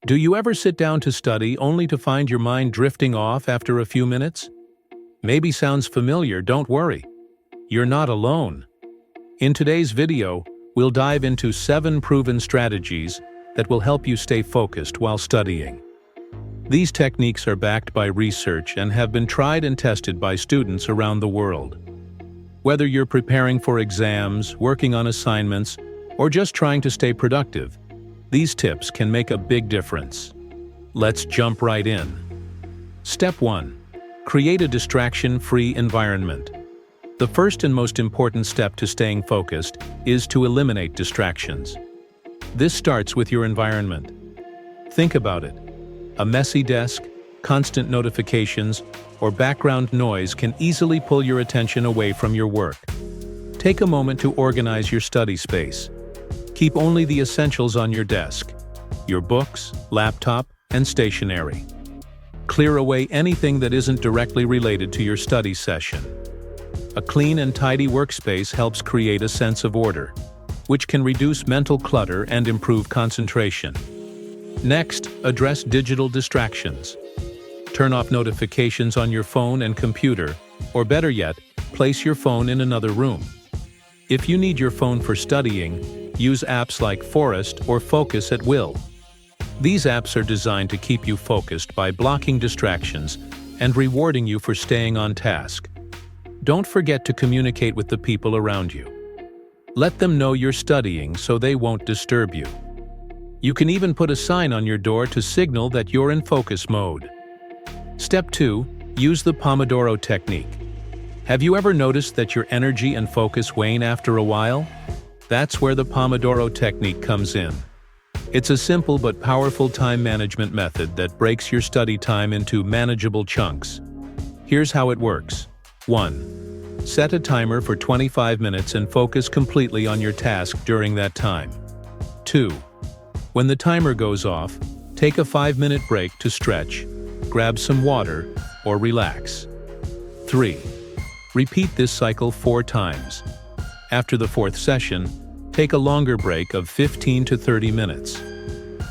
Do you ever sit down to study only to find your mind drifting off after a few minutes? Maybe sounds familiar, don't worry. You're not alone. In today's video, we'll dive into 7 proven strategies that will help you stay focused while studying. These techniques are backed by research and have been tried and tested by students around the world. Whether you're preparing for exams, working on assignments, or just trying to stay productive, these tips can make a big difference. Let's jump right in. Step 1. Create a distraction-free environment. The first and most important step to staying focused is to eliminate distractions. This starts with your environment. Think about it. A messy desk, constant notifications, or background noise can easily pull your attention away from your work. Take a moment to organize your study space. Keep only the essentials on your desk: your books, laptop, and stationery. Clear away anything that isn't directly related to your study session. A clean and tidy workspace helps create a sense of order, which can reduce mental clutter and improve concentration. Next, address digital distractions. Turn off notifications on your phone and computer, or better yet, place your phone in another room. If you need your phone for studying, use apps like Forest or Focus at Will. These apps are designed to keep you focused by blocking distractions and rewarding you for staying on task. Don't forget to communicate with the people around you. Let them know you're studying so they won't disturb you. You can even put a sign on your door to signal that you're in focus mode. Step 2. Use the Pomodoro technique. Have you ever noticed that your energy and focus wane after a while? That's where the Pomodoro technique comes in. It's a simple but powerful time management method that breaks your study time into manageable chunks. Here's how it works. 1. Set a timer for 25 minutes and focus completely on your task during that time. 2. When the timer goes off, take a 5-minute break to stretch, grab some water, or relax. 3. Repeat this cycle 4 times. After the 4th session, take a longer break of 15 to 30 minutes.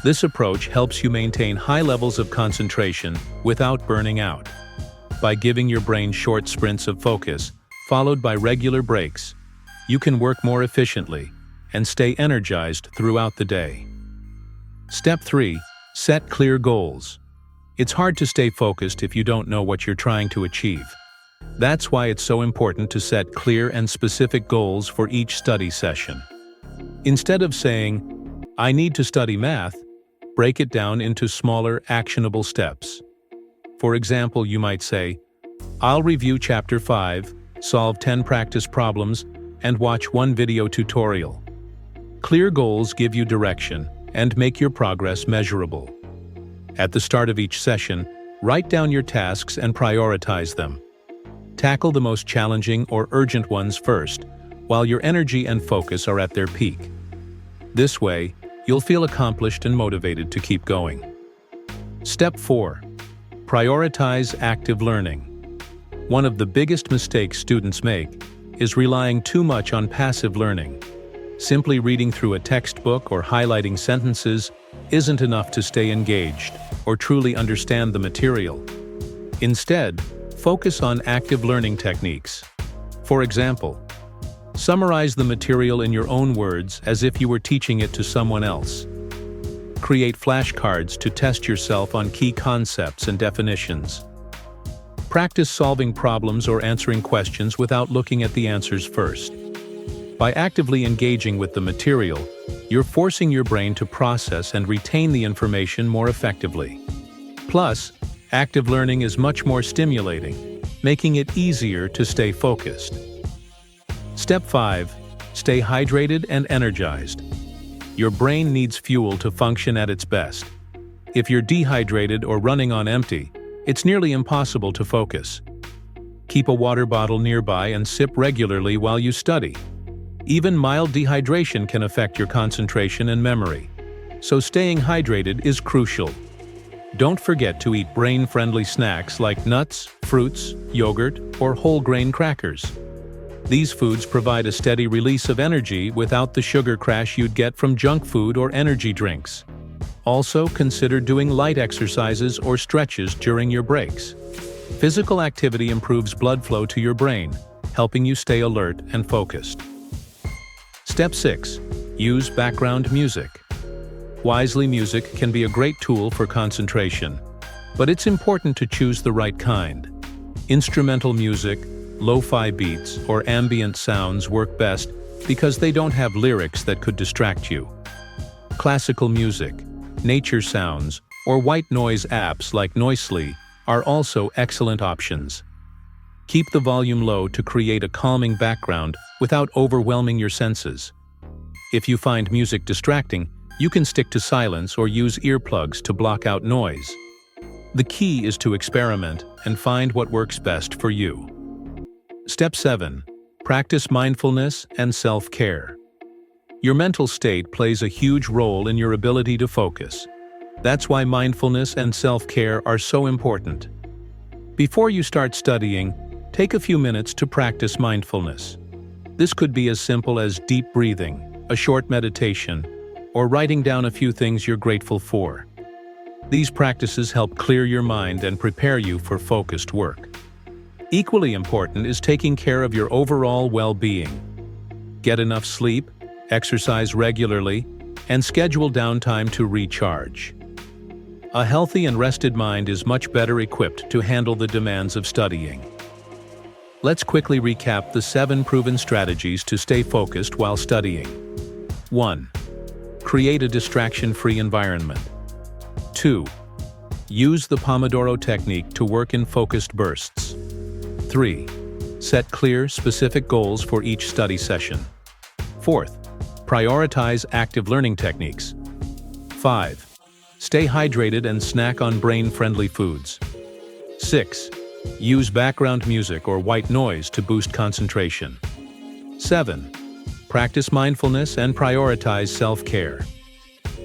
This approach helps you maintain high levels of concentration without burning out. By giving your brain short sprints of focus, followed by regular breaks, you can work more efficiently and stay energized throughout the day. Step 3. Set clear goals. It's hard to stay focused if you don't know what you're trying to achieve. That's why it's so important to set clear and specific goals for each study session. Instead of saying, "I need to study math," break it down into smaller, actionable steps. For example, you might say, "I'll review Chapter 5, solve 10 practice problems, and watch 1 video tutorial." Clear goals give you direction and make your progress measurable. At the start of each session, write down your tasks and prioritize them. Tackle the most challenging or urgent ones first, while your energy and focus are at their peak. This way, you'll feel accomplished and motivated to keep going. Step 4. Prioritize active learning. One of the biggest mistakes students make is relying too much on passive learning. Simply reading through a textbook or highlighting sentences isn't enough to stay engaged or truly understand the material. Instead, focus on active learning techniques. For example, summarize the material in your own words as if you were teaching it to someone else. Create flashcards to test yourself on key concepts and definitions. Practice solving problems or answering questions without looking at the answers first. By actively engaging with the material, you're forcing your brain to process and retain the information more effectively. Plus, active learning is much more stimulating, making it easier to stay focused. Step 5. Stay hydrated and energized. Your brain needs fuel to function at its best. If you're dehydrated or running on empty, it's nearly impossible to focus. Keep a water bottle nearby and sip regularly while you study. Even mild dehydration can affect your concentration and memory, so staying hydrated is crucial. Don't forget to eat brain-friendly snacks like nuts, fruits, yogurt, or whole grain crackers. These foods provide a steady release of energy without the sugar crash you'd get from junk food or energy drinks. Also, consider doing light exercises or stretches during your breaks. Physical activity improves blood flow to your brain, helping you stay alert and focused. Step 6. Use background music. Wisely, music can be a great tool for concentration, but it's important to choose the right kind. Instrumental music, lo-fi beats, or ambient sounds work best because they don't have lyrics that could distract you. Classical music, nature sounds, or white noise apps like Noisely are also excellent options. Keep the volume low to create a calming background without overwhelming your senses. If you find music distracting, you can stick to silence or use earplugs to block out noise. The key is to experiment and find what works best for you. Step 7. Practice mindfulness and self-care. Your mental state plays a huge role in your ability to focus. That's why mindfulness and self-care are so important. Before you start studying, take a few minutes to practice mindfulness. This could be as simple as deep breathing, a short meditation, or writing down a few things you're grateful for. These practices help clear your mind and prepare you for focused work. Equally important is taking care of your overall well-being. Get enough sleep, exercise regularly, and schedule downtime to recharge. A healthy and rested mind is much better equipped to handle the demands of studying. Let's quickly recap the 7 proven strategies to stay focused while studying. 1. Create a distraction-free environment. 2. Use the Pomodoro technique to work in focused bursts. 3. Set clear, specific goals for each study session. 4th. Prioritize active learning techniques. 5. Stay hydrated and snack on brain-friendly foods. 6. Use background music or white noise to boost concentration. 7. Practice mindfulness and prioritize self-care.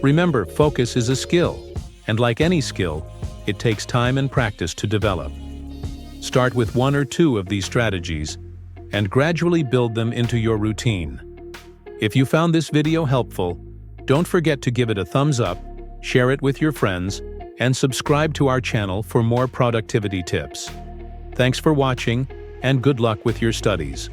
Remember, focus is a skill, and like any skill, it takes time and practice to develop. Start with 1 or 2 of these strategies, and gradually build them into your routine. If you found this video helpful, don't forget to give it a thumbs up, share it with your friends, and subscribe to our channel for more productivity tips. Thanks for watching, and good luck with your studies.